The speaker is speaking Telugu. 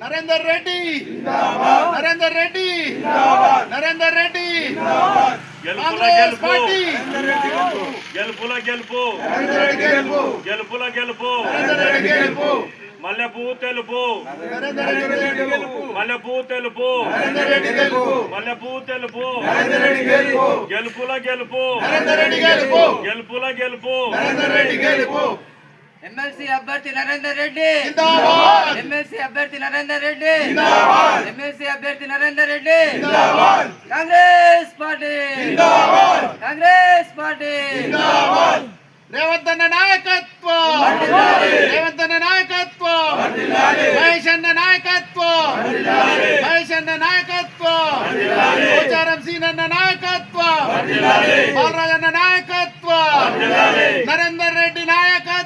నరేందర్ రెడ్డి నరేందర్ రెడ్డి నరేందర్ రెడ్డి కాంగ్రెస్ పార్టీ గెలుపుల గెలుపు గెలుపుల గెలుపు మల్లెపూ తెలుపు మల్లెపూ తెలుపు మల్లెపూ తెలుపు గెలుపుల గెలుపు గెలుపుల గెలుపు ఎమ్మెల్సీ అభ్యర్థి నరేందర్ రెడ్డి ఎమ్మెల్సీ అభ్యర్థి నరేందర్ రెడ్డి ఎమ్మెల్సీ అభ్యర్థి నరేందర్ రెడ్డి కాంగ్రెస్ పార్టీ కాంగ్రెస్ పార్టీ రేవంత్ అన్న నాయకత్వం రేవంత్ అన్న నాయకత్వం మహేష్ అన్న నాయకత్వం మహేష్ అన్న నాయకత్వం పోచారం సీన్ అన్న నాయకత్వం బాలరాజ్ అన్న నాయకత్వం నరేందర్ రెడ్డి నాయకత్వం